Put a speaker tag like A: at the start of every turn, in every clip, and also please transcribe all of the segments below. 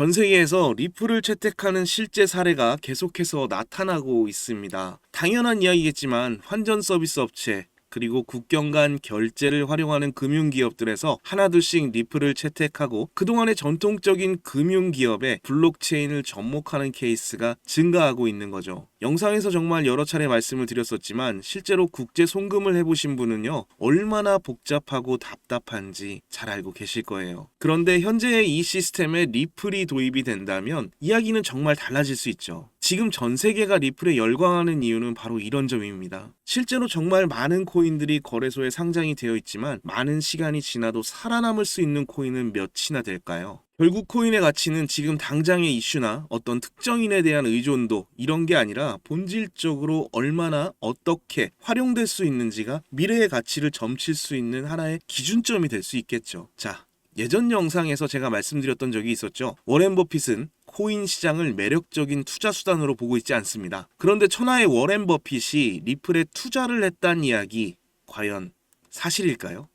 A: 전 세계에서 리플을 채택하는 실제 사례가 계속해서 나타나고 있습니다. 당연한 이야기겠지만 환전 서비스 업체 그리고 국경 간 결제를 활용하는 금융기업들에서 하나둘씩 리플을 채택하고 그동안의 전통적인 금융기업에 블록체인을 접목하는 케이스가 증가하고 있는 거죠. 영상에서 정말 여러 차례 말씀을 드렸었지만 실제로 국제 송금을 해보신 분은요 얼마나 복잡하고 답답한지 잘 알고 계실 거예요. 그런데 현재의 이 시스템에 리플이 도입이 된다면 이야기는 정말 달라질 수 있죠. 지금 전 세계가 리플에 열광하는 이유는 바로 이런 점입니다. 실제로 정말 많은 코인들이 거래소에 상장이 되어 있지만 많은 시간이 지나도 살아남을 수 있는 코인은 몇이나 될까요? 결국 코인의 가치는 지금 당장의 이슈나 어떤 특정인에 대한 의존도 이런 게 아니라 본질적으로 얼마나 어떻게 활용될 수 있는지가 미래의 가치를 점칠 수 있는 하나의 기준점이 될 수 있겠죠. 자, 예전 영상에서 제가 말씀드렸던 적이 있었죠. 워렌 버핏은 코인 시장을 매력적인 투자 수단으로 보고 있지 않습니다. 그런데 천하의 워렌 버핏이 리플에 투자를 했다는 이야기 과연 사실일까요?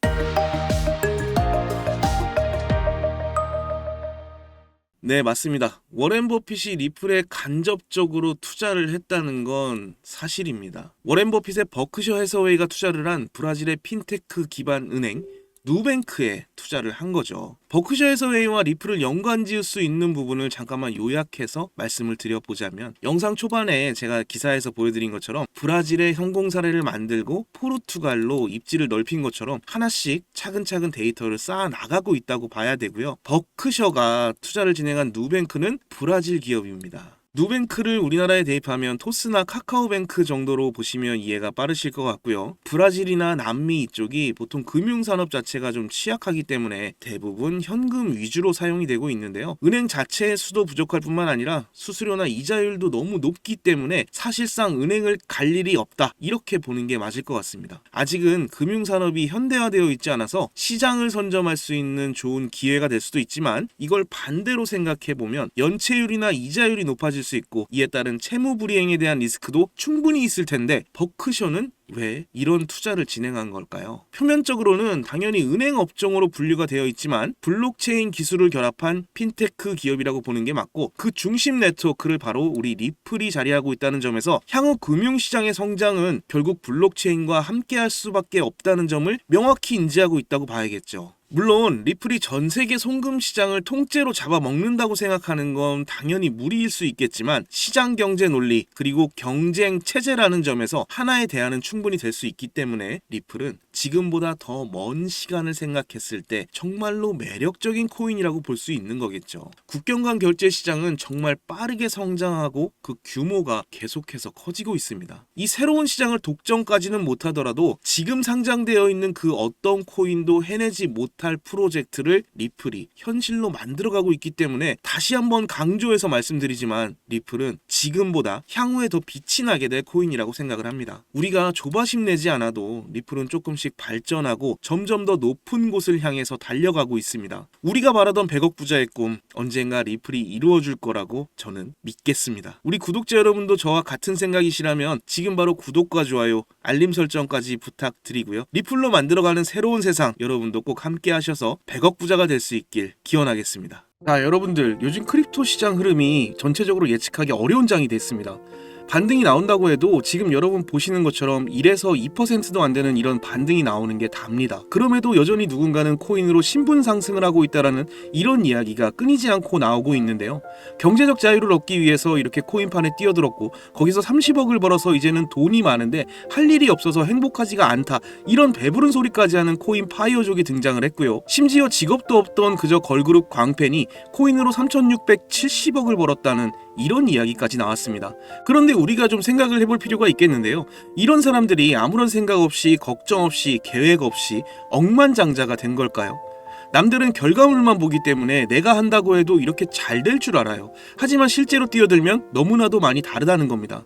A: 네, 맞습니다. 워렌 버핏이 리플에 간접적으로 투자를 했다는 건 사실입니다. 워렌 버핏의 버크셔 해서웨이가 투자를 한 브라질의 핀테크 기반 은행 누뱅크에 투자를 한 거죠. 버크셔 해서웨이와 리플을 연관지을 수 있는 부분을 잠깐만 요약해서 말씀을 드려보자면 영상 초반에 제가 기사에서 보여드린 것처럼 브라질의 성공 사례를 만들고 포르투갈로 입지를 넓힌 것처럼 하나씩 차근차근 데이터를 쌓아 나가고 있다고 봐야 되고요. 버크셔가 투자를 진행한 누뱅크는 브라질 기업입니다. 누뱅크를 우리나라에 대입하면 토스나 카카오뱅크 정도로 보시면 이해가 빠르실 것 같고요. 브라질이나 남미 이쪽이 보통 금융산업 자체가 좀 취약하기 때문에 대부분 현금 위주로 사용이 되고 있는데요. 은행 자체의 수도 부족할 뿐만 아니라 수수료나 이자율도 너무 높기 때문에 사실상 은행을 갈 일이 없다 이렇게 보는 게 맞을 것 같습니다. 아직은 금융산업이 현대화되어 있지 않아서 시장을 선점할 수 있는 좋은 기회가 될 수도 있지만 이걸 반대로 생각해보면 연체율이나 이자율이 높아질 수 있고 이에 따른 채무 불이행에 대한 리스크도 충분히 있을 텐데 버크셔는 왜 이런 투자를 진행한 걸까요? 표면적으로는 당연히 은행 업종으로 분류가 되어 있지만 블록체인 기술을 결합한 핀테크 기업이라고 보는 게 맞고 그 중심 네트워크를 바로 우리 리플이 자리하고 있다는 점에서 향후 금융시장의 성장은 결국 블록체인과 함께할 수밖에 없다는 점을 명확히 인지하고 있다고 봐야겠죠. 물론 리플이 전 세계 송금 시장을 통째로 잡아먹는다고 생각하는 건 당연히 무리일 수 있겠지만 시장 경제 논리 그리고 경쟁 체제라는 점에서 하나의 대안은 충분히 될 수 있기 때문에 리플은 지금보다 더 먼 시간을 생각했을 때 정말로 매력적인 코인이라고 볼 수 있는 거겠죠. 국경 간 결제 시장은 정말 빠르게 성장하고 그 규모가 계속해서 커지고 있습니다. 이 새로운 시장을 독점까지는 못하더라도 지금 상장되어 있는 그 어떤 코인도 해내지 못할 프로젝트를 리플이 현실로 만들어가고 있기 때문에 다시 한번 강조해서 말씀드리지만 리플은 지금보다 향후에 더 빛이 나게 될 코인이라고 생각을 합니다. 우리가 조바심 내지 않아도 리플은 조금씩 발전하고 점점 더 높은 곳을 향해서 달려가고 있습니다. 우리가 바라던 100억 부자의 꿈 언젠가 리플이 이루어질 거라고 저는 믿겠습니다. 우리 구독자 여러분도 저와 같은 생각이시라면 지금 바로 구독과 좋아요, 알림 설정까지 부탁드리고요. 리플로 만들어가는 새로운 세상 여러분도 꼭 함께 하셔서 100억 부자가 될 수 있길 기원하겠습니다. 자, 여러분들 요즘 크립토 시장 흐름이 전체적으로 예측하기 어려운 장이 됐습니다. 반등이 나온다고 해도 지금 여러분 보시는 것처럼 1에서 2%도 안 되는 이런 반등이 나오는 게 답니다. 그럼에도 여전히 누군가는 코인으로 신분 상승을 하고 있다라는 이런 이야기가 끊이지 않고 나오고 있는데요. 경제적 자유를 얻기 위해서 이렇게 코인판에 뛰어들었고 거기서 30억을 벌어서 이제는 돈이 많은데 할 일이 없어서 행복하지가 않다 이런 배부른 소리까지 하는 코인 파이어족이 등장을 했고요. 심지어 직업도 없던 그저 걸그룹 광팬이 코인으로 3,670억을 벌었다는 이런 이야기까지 나왔습니다. 그런데 우리가 좀 생각을 해볼 필요가 있겠는데요. 이런 사람들이 아무런 생각 없이 걱정 없이 계획 없이 억만장자가 된 걸까요? 남들은 결과물만 보기 때문에 내가 한다고 해도 이렇게 잘 될 줄 알아요. 하지만 실제로 뛰어들면 너무나도 많이 다르다는 겁니다.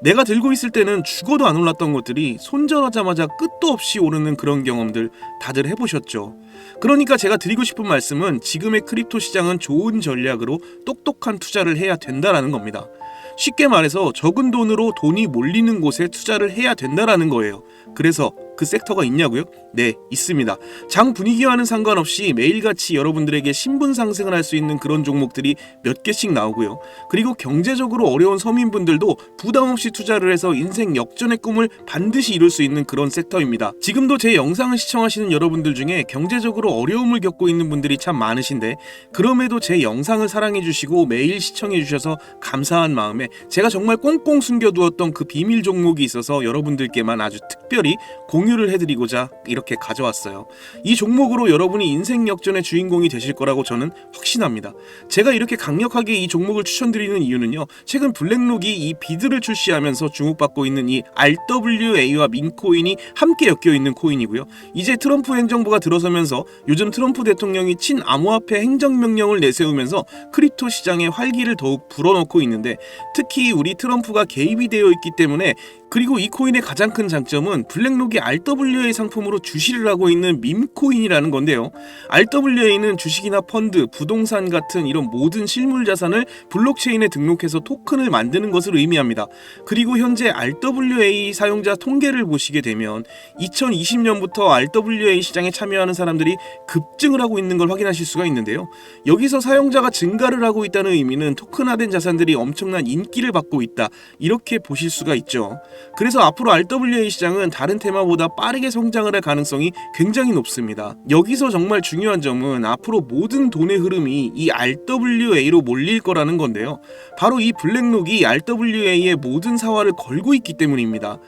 A: 내가 들고 있을 때는 죽어도 안 올랐던 것들이 손절하자마자 끝도 없이 오르는 그런 경험들 다들 해보셨죠? 그러니까 제가 드리고 싶은 말씀은 지금의 크립토 시장은 좋은 전략으로 똑똑한 투자를 해야 된다라는 겁니다. 쉽게 말해서 적은 돈으로 돈이 몰리는 곳에 투자를 해야 된다라는 거예요. 그래서 그 섹터가 있냐고요? 네, 있습니다. 장 분위기와는 상관없이 매일같이 여러분들에게 신분 상승을 할 수 있는 그런 종목들이 몇 개씩 나오고요. 그리고 경제적으로 어려운 서민분들도 부담 없이 투자를 해서 인생 역전의 꿈을 반드시 이룰 수 있는 그런 섹터입니다. 지금도 제 영상을 시청하시는 여러분들 중에 경제적으로 어려움을 겪고 있는 분들이 참 많으신데, 그럼에도 제 영상을 사랑해주시고 매일 시청해주셔서 감사한 마음에 제가 정말 꽁꽁 숨겨두었던 그 비밀 종목이 있어서 여러분들께만 아주 특별히 공유를 해드리고자 이렇게 가져왔어요. 이 종목으로 여러분이 인생 역전의 주인공이 되실 거라고 저는 확신합니다. 제가 이렇게 강력하게 이 종목을 추천드리는 이유는요, 최근 블랙록이 이 비드를 출시하면서 주목받고 있는 이 RWA와 민코인이 함께 엮여있는 코인이고요. 이제 트럼프 행정부가 들어서면서 요즘 트럼프 대통령이 친암호화폐 행정명령을 내세우면서 크립토 시장의 활기를 더욱 불어넣고 있는데, 특히 우리 트럼프가 개입이 되어 있기 때문에, 그리고 이 코인의 가장 큰 장점은 블랙록이 RWA 상품으로 주시를 하고 있는 밈코인이라는 건데요. RWA는 주식이나 펀드, 부동산 같은 이런 모든 실물 자산을 블록체인에 등록해서 토큰을 만드는 것을 의미합니다. 그리고 현재 RWA 사용자 통계를 보시게 되면 2020년부터 RWA 시장에 참여하는 사람들이 급증을 하고 있는 걸 확인하실 수가 있는데요. 여기서 사용자가 증가를 하고 있다는 의미는 토큰화된 자산들이 엄청난 인기를 받고 있다, 이렇게 보실 수가 있죠. 그래서 앞으로 RWA 시장은 다른 테마보다 빠르게 성장을 할 가능성이 굉장히 높습니다. 여기서 정말 중요한 점은 앞으로 모든 돈의 흐름이 이 RWA로 몰릴 거라는 건데요. 바로 이 블랙록이 RWA의 모든 사활을 걸고 있기 때문입니다.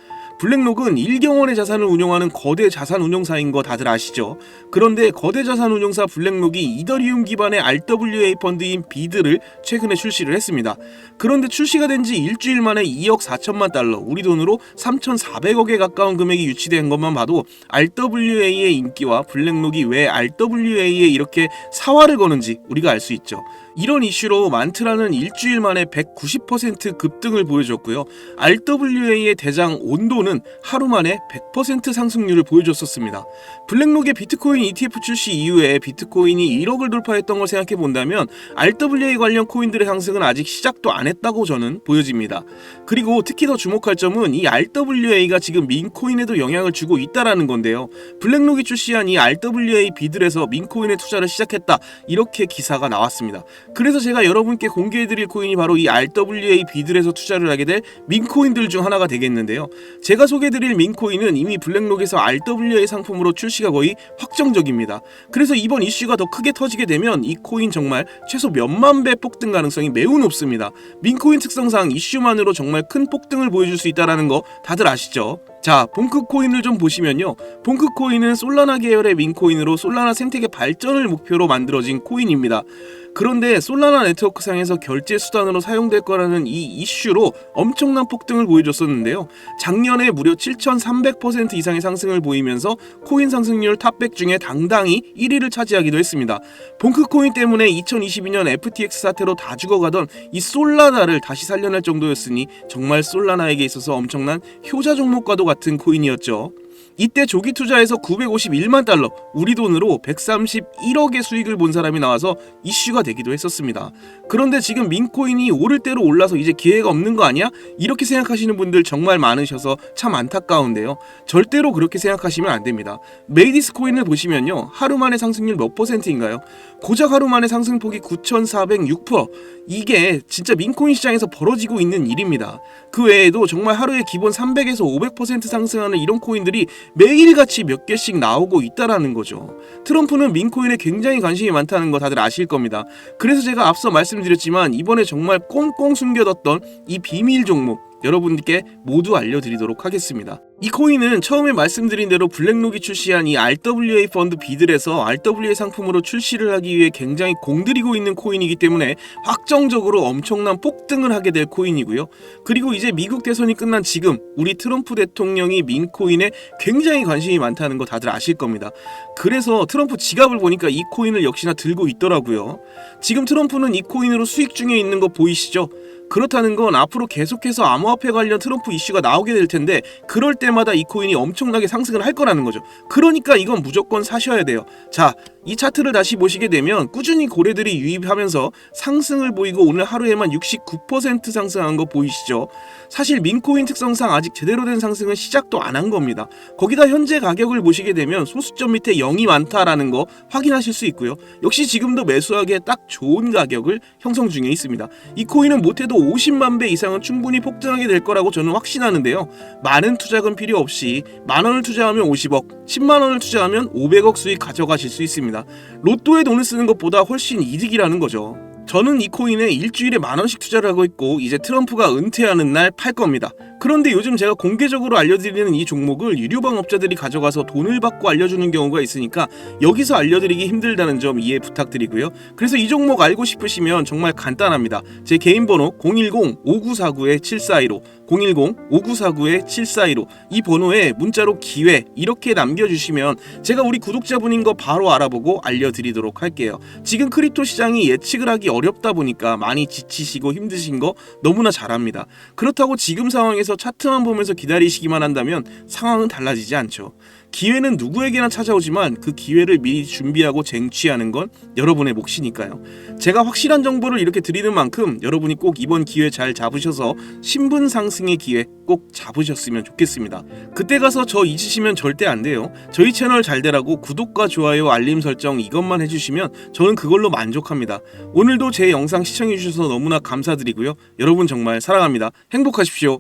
A: 블랙록은 1경원의 자산을 운용하는 거대 자산 운용사인 거 다들 아시죠? 그런데 거대 자산 운용사 블랙록이 이더리움 기반의 RWA 펀드인 비드를 최근에 출시를 했습니다. 그런데 출시가 된 지 일주일 만에 2억 4천만 달러, 우리 돈으로 3,400억에 가까운 금액이 유치된 것만 봐도 RWA의 인기와 블랙록이 왜 RWA에 이렇게 사활을 거는지 우리가 알 수 있죠. 이런 이슈로 만트라는 일주일 만에 190% 급등을 보여줬고요. RWA의 대장 온도는 하루 만에 100% 상승률을 보여줬었습니다. 블랙록의 비트코인 ETF 출시 이후에 비트코인이 1억을 돌파했던 걸 생각해 본다면 RWA 관련 코인들의 상승은 아직 시작도 안 했다고 저는 보여집니다. 그리고 특히 더 주목할 점은 이 RWA가 지금 민코인에도 영향을 주고 있다라는 건데요. 블랙록이 출시한 이 RWA 비들에서 민코인에 투자를 시작했다, 이렇게 기사가 나왔습니다. 그래서 제가 여러분께 공개해드릴 코인이 바로 이 RWA 비들에서 투자를 하게 될 민코인들 중 하나가 되겠는데요. 제가 소개해드릴 민코인은 이미 블랙록에서 RWA 상품으로 출시가 거의 확정적입니다. 그래서 이번 이슈가 더 크게 터지게 되면 이 코인 정말 최소 몇만 배 폭등 가능성이 매우 높습니다. 민코인 특성상 이슈만으로 정말 큰 폭등을 보여줄 수 있다는 거 다들 아시죠? 자, 봉크코인을 좀 보시면요, 봉크코인은 솔라나 계열의 민코인으로 솔라나 생태계 발전을 목표로 만들어진 코인입니다. 그런데 솔라나 네트워크상에서 결제 수단으로 사용될 거라는 이 이슈로 엄청난 폭등을 보여줬었는데요. 작년에 무려 7,300% 이상의 상승을 보이면서 코인 상승률 탑100 중에 당당히 1위를 차지하기도 했습니다. 봉크코인 때문에 2022년 FTX 사태로 다 죽어가던 이 솔라나를 다시 살려낼 정도였으니 정말 솔라나에게 있어서 엄청난 효자 종목과도 같은 코인이었죠. 이때 조기 투자에서 951만 달러, 우리 돈으로 131억의 수익을 본 사람이 나와서 이슈가 되기도 했었습니다. 그런데 지금 민코인이 오를 대로 올라서 이제 기회가 없는 거 아니야? 이렇게 생각하시는 분들 정말 많으셔서 참 안타까운데요. 절대로 그렇게 생각하시면 안 됩니다. 메이디스 코인을 보시면요, 하루 만에 상승률 몇 %인가요? 고작 하루 만에 상승폭이 9,406%. 이게 진짜 민코인 시장에서 벌어지고 있는 일입니다. 그 외에도 정말 하루에 기본 300에서 500% 상승하는 이런 코인들이 매일같이 몇 개씩 나오고 있다라는 거죠. 트럼프는 민코인에 굉장히 관심이 많다는 거 다들 아실 겁니다. 그래서 제가 앞서 말씀드렸지만 이번에 정말 꽁꽁 숨겨뒀던 이 비밀 종목 여러분께 모두 알려드리도록 하겠습니다. 이 코인은 처음에 말씀드린 대로 블랙록이 출시한 이 RWA 펀드 비들에서 RWA 상품으로 출시를 하기 위해 굉장히 공들이고 있는 코인이기 때문에 확정적으로 엄청난 폭등을 하게 될 코인이고요. 그리고 이제 미국 대선이 끝난 지금 우리 트럼프 대통령이 민코인에 굉장히 관심이 많다는 거 다들 아실 겁니다. 그래서 트럼프 지갑을 보니까 이 코인을 역시나 들고 있더라고요. 지금 트럼프는 이 코인으로 수익 중에 있는 거 보이시죠? 그렇다는 건 앞으로 계속해서 암호화폐 관련 트럼프 이슈가 나오게 될 텐데 그럴 때마다 이 코인이 엄청나게 상승을 할 거라는 거죠. 그러니까 이건 무조건 사셔야 돼요. 자, 이 차트를 다시 보시게 되면 꾸준히 고래들이 유입하면서 상승을 보이고 오늘 하루에만 69% 상승한 거 보이시죠? 사실 민코인 특성상 아직 제대로 된 상승은 시작도 안 한 겁니다. 거기다 현재 가격을 보시게 되면 소수점 밑에 0이 많다라는 거 확인하실 수 있고요. 역시 지금도 매수하기에 딱 좋은 가격을 형성 중에 있습니다. 이 코인은 못해도 50만 배 이상은 충분히 폭등하게 될 거라고 저는 확신하는데요. 많은 투자금 필요 없이 만원을 투자하면 50억, 10만원을 투자하면 500억 수익 가져가실 수 있습니다. 로또에 돈을 쓰는 것보다 훨씬 이득이라는 거죠. 저는 이 코인에 일주일에 만원씩 투자를 하고 있고 이제 트럼프가 은퇴하는 날 팔 겁니다. 그런데 요즘 제가 공개적으로 알려드리는 이 종목을 유료방업자들이 가져가서 돈을 받고 알려주는 경우가 있으니까 여기서 알려드리기 힘들다는 점 이해 부탁드리고요. 그래서 이 종목 알고 싶으시면 정말 간단합니다. 제 개인 번호 010-5949-7415 010-5949-7415 이 번호에 문자로 기회 이렇게 남겨주시면 제가 우리 구독자분인 거 바로 알아보고 알려드리도록 할게요. 지금 크립토 시장이 예측을 하기 어렵다 보니까 많이 지치시고 힘드신 거 너무나 잘 압니다. 그렇다고 지금 상황에서 차트만 보면서 기다리시기만 한다면 상황은 달라지지 않죠. 기회는 누구에게나 찾아오지만 그 기회를 미리 준비하고 쟁취하는 건 여러분의 몫이니까요. 제가 확실한 정보를 이렇게 드리는 만큼 여러분이 꼭 이번 기회 잘 잡으셔서 신분 상승의 기회 꼭 잡으셨으면 좋겠습니다. 그때 가서 저 잊으시면 절대 안 돼요. 저희 채널 잘 되라고 구독과 좋아요, 알림 설정 이것만 해주시면 저는 그걸로 만족합니다. 오늘도 제 영상 시청해주셔서 너무나 감사드리고요. 여러분 정말 사랑합니다. 행복하십시오.